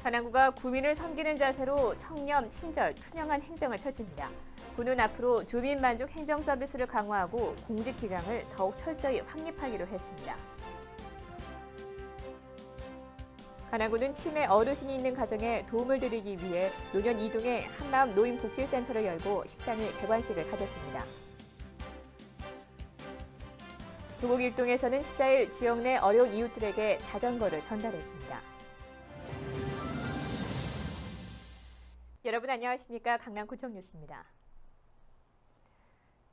관악구가 구민을 섬기는 자세로 청렴, 친절, 투명한 행정을 펼칩니다. 구는 앞으로 주민 만족 행정 서비스를 강화하고 공직 기강을 더욱 철저히 확립하기로 했습니다. 관악구는 치매 어르신이 있는 가정에 도움을 드리기 위해 노년 2동에 한마음 노인복지센터를 열고 13일 개관식을 가졌습니다. 도곡 1동에서는 14일 지역 내 어려운 이웃들에게 자전거를 전달했습니다. 여러분 안녕하십니까? 강남구청 뉴스입니다.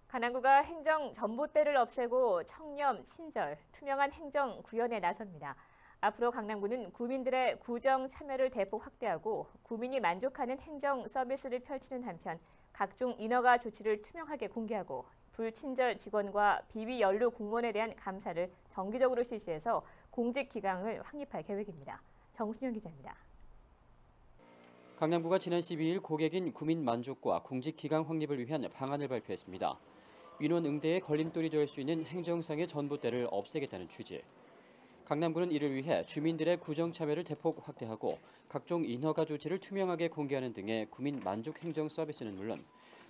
관악구가 행정 전봇대를 없애고 청렴, 친절, 투명한 행정 구현에 나섭니다. 앞으로 강남구는 구민들의 구정 참여를 대폭 확대하고 구민이 만족하는 행정 서비스를 펼치는 한편 각종 인허가 조치를 투명하게 공개하고 불친절 직원과 비위 연루 공무원에 대한 감사를 정기적으로 실시해서 공직 기강을 확립할 계획입니다. 정순영 기자입니다. 강남구가 지난 12일 고객인 구민 만족과 공직 기강 확립을 위한 방안을 발표했습니다. 민원 응대에 걸림돌이 될 수 있는 행정상의 전봇대를 없애겠다는 취지. 강남구는 이를 위해 주민들의 구정 참여를 대폭 확대하고 각종 인허가 조치를 투명하게 공개하는 등의 구민 만족 행정 서비스는 물론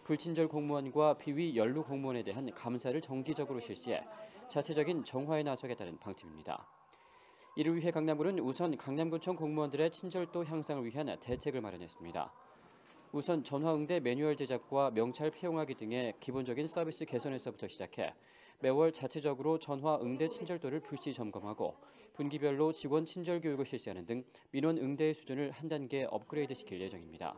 불친절 공무원과 비위 연루 공무원에 대한 감사를 정기적으로 실시해 자체적인 정화에 나서겠다는 방침입니다. 이를 위해 강남구는 우선 강남구청 공무원들의 친절도 향상을 위한 대책을 마련했습니다. 우선 전화응대 매뉴얼 제작과 명찰 폐용하기 등의 기본적인 서비스 개선에서부터 시작해 매월 자체적으로 전화응대 친절도를 불시 점검하고 분기별로 직원 친절 교육을 실시하는 등 민원 응대의 수준을 한 단계 업그레이드 시킬 예정입니다.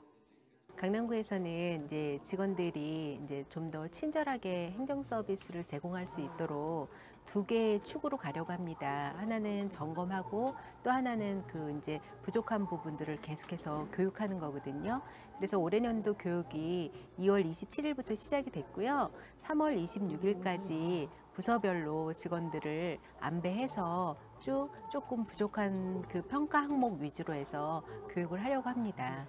강남구에서는 이제 직원들이 좀 더 친절하게 행정 서비스를 제공할 수 있도록 두 개의 축으로 가려고 합니다. 하나는 점검하고 또 하나는 이제 부족한 부분들을 계속해서 교육하는 거거든요. 그래서 올해 년도 교육이 2월 27일부터 시작이 됐고요. 3월 26일까지 부서별로 직원들을 안배해서 조금 부족한 평가 항목 위주로 해서 교육을 하려고 합니다.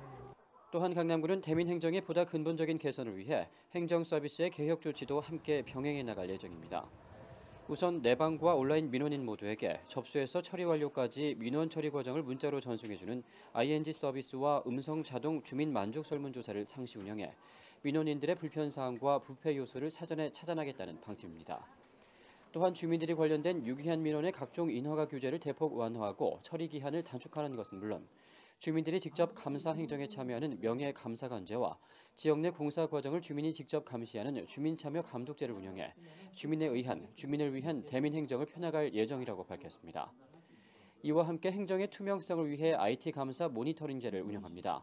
또한 강남구는 대민 행정의 보다 근본적인 개선을 위해 행정 서비스의 개혁 조치도 함께 병행해 나갈 예정입니다. 우선 내방과 온라인 민원인 모두에게 접수에서 처리 완료까지 민원 처리 과정을 문자로 전송해주는 ING 서비스와 음성 자동 주민 만족 설문조사를 상시 운영해 민원인들의 불편사항과 부패 요소를 사전에 차단하겠다는 방침입니다. 또한 주민들이 관련된 유기한 민원의 각종 인허가 규제를 대폭 완화하고 처리 기한을 단축하는 것은 물론 주민들이 직접 감사 행정에 참여하는 명예감사관제와 지역 내 공사 과정을 주민이 직접 감시하는 주민참여 감독제를 운영해 주민에 의한, 주민을 위한 대민 행정을 펴나갈 예정이라고 밝혔습니다. 이와 함께 행정의 투명성을 위해 IT 감사 모니터링제를 운영합니다.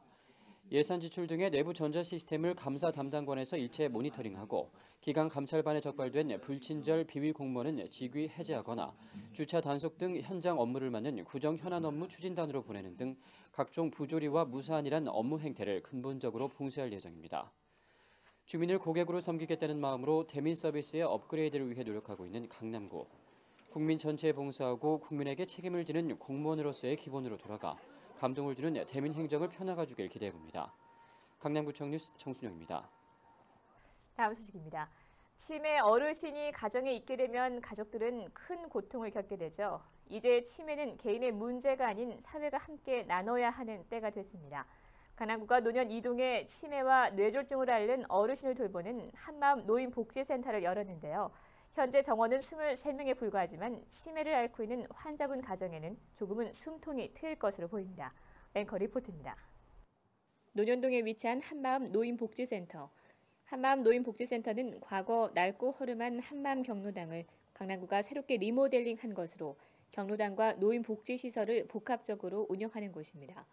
예산 지출 등의 내부 전자 시스템을 감사 담당관에서 일체 모니터링하고 기강 감찰반에 적발된 불친절 비위 공무원은 직위 해제하거나 주차 단속 등 현장 업무를 맡는 구정 현안 업무 추진단으로 보내는 등 각종 부조리와 무사안이란 업무 행태를 근본적으로 봉쇄할 예정입니다. 주민을 고객으로 섬기겠다는 마음으로 대민 서비스의 업그레이드를 위해 노력하고 있는 강남구. 국민 전체에 봉사하고 국민에게 책임을 지는 공무원으로서의 기본으로 돌아가 감동을 주는 대민 행정을 펴나가 주길 기대해봅니다. 강남구청 뉴스 정순영입니다. 다음 소식입니다. 치매 어르신이 가정에 있게 되면 가족들은 큰 고통을 겪게 되죠. 이제 치매는 개인의 문제가 아닌 사회가 함께 나눠야 하는 때가 됐습니다. 관악구가 노년 2동에 치매와 뇌졸중을 앓는 어르신을 돌보는 한마음 노인복지센터를 열었는데요. 현재 정원은 23명에 불과하지만 치매를 앓고 있는 환자분 가정에는 조금은 숨통이 트일 것으로 보입니다. 앵커 리포트입니다. 논현동에 위치한 한마음 노인복지센터. 한마음 노인복지센터는 과거 낡고 허름한 한마음 경로당을 강남구가 새롭게 리모델링한 것으로 경로당과 노인복지시설을 복합적으로 운영하는 곳입니다.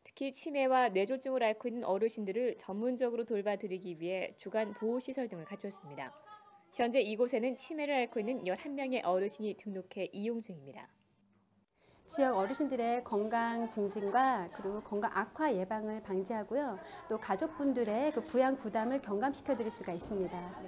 특히 치매와 뇌졸중을 앓고 있는 어르신들을 전문적으로 돌봐드리기 위해 주간 보호시설 등을 갖췄습니다. 현재 이곳에는 치매를 앓고 있는 11명의 어르신이 등록해 이용 중입니다. 지역 어르신들의 건강 증진과 그리고 건강 악화 예방을 방지하고요. 또 가족분들의 부양 부담을 경감시켜 드릴 수가 있습니다.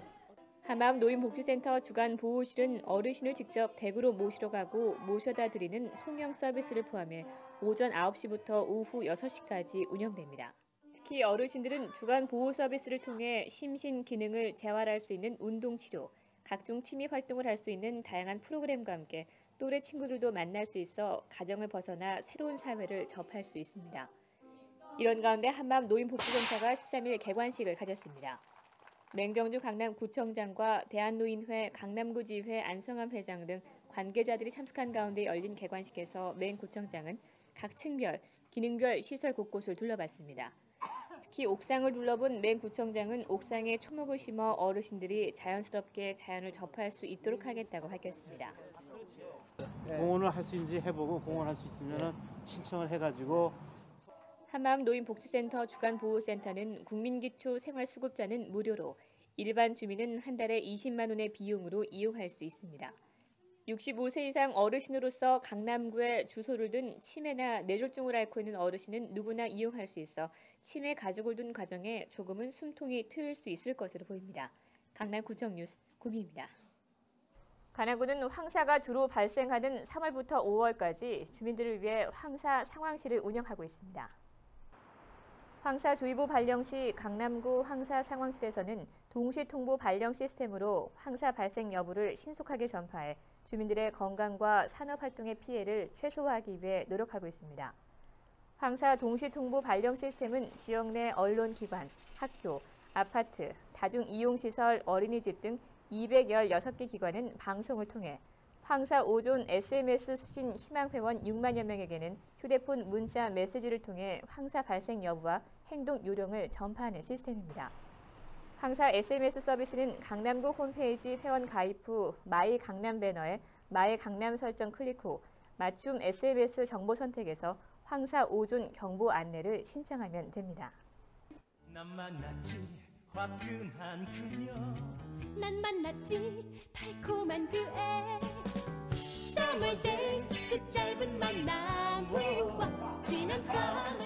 한마음 노인복지센터 주간 보호실은 어르신을 직접 댁으로 모시러 가고 모셔다 드리는 송영 서비스를 포함해 오전 9시부터 오후 6시까지 운영됩니다. 특히 어르신들은 주간 보호 서비스를 통해 심신 기능을 재활할 수 있는 운동치료, 각종 취미 활동을 할 수 있는 다양한 프로그램과 함께 또래 친구들도 만날 수 있어 가정을 벗어나 새로운 사회를 접할 수 있습니다. 이런 가운데 한마음 노인복지센터가 13일 개관식을 가졌습니다. 맹정주 강남구청장과 대한노인회, 강남구지회 안성함 회장 등 관계자들이 참석한 가운데 열린 개관식에서 맹 구청장은 각 층별, 기능별 시설 곳곳을 둘러봤습니다. 특히 옥상을 둘러본 맹 구청장은 옥상에 초목을 심어 어르신들이 자연스럽게 자연을 접할 수 있도록 하겠다고 밝혔습니다. 공헌을 할 수 있는지 해보고 공헌할 수 있으면 신청을 해가지고. 한마음 노인복지센터 주간보호센터는 국민기초 생활수급자는 무료로, 일반 주민은 한 달에 20만 원의 비용으로 이용할 수 있습니다. 65세 이상 어르신으로서 강남구에 주소를 둔 치매나 뇌졸중을 앓고 있는 어르신은 누구나 이용할 수 있어 치매 가족을 둔 가정에 조금은 숨통이 트일 수 있을 것으로 보입니다. 강남구청 뉴스 구미입니다. 관악구는 황사가 주로 발생하는 3월부터 5월까지 주민들을 위해 황사 상황실을 운영하고 있습니다. 황사주의보 발령 시 강남구 황사 상황실에서는 동시통보 발령 시스템으로 황사 발생 여부를 신속하게 전파해 주민들의 건강과 산업활동의 피해를 최소화하기 위해 노력하고 있습니다. 황사 동시통보 발령 시스템은 지역 내 언론기관, 학교, 아파트, 다중이용시설, 어린이집 등 216개 기관은 방송을 통해 황사 5존 SMS 수신 희망회원 6만여 명에게는 휴대폰 문자 메시지를 통해 황사 발생 여부와 행동 요령을 전파하는 시스템입니다. 황사 SMS 서비스는 강남구 홈페이지 회원 가입 후 마이 강남 배너에 마이 강남 설정 클릭 후 맞춤 SMS 정보 선택에서 황사 5존 경보 안내를 신청하면 됩니다. 난 만났지 화끈한 그녀, 난 만났지 달콤한 그 애. Summer days 그 짧은 만남 후 지난 밤은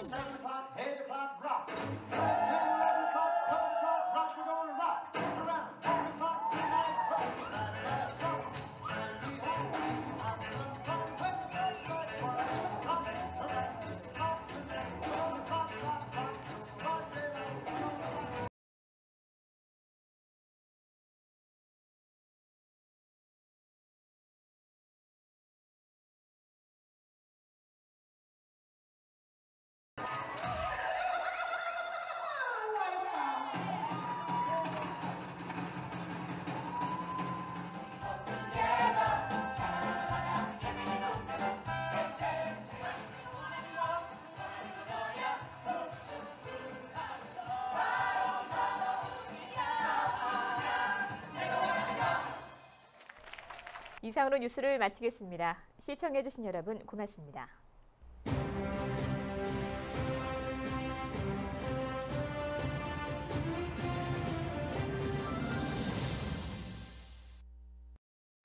이상으로 뉴스를 마치겠습니다. 시청해주신 여러분 고맙습니다.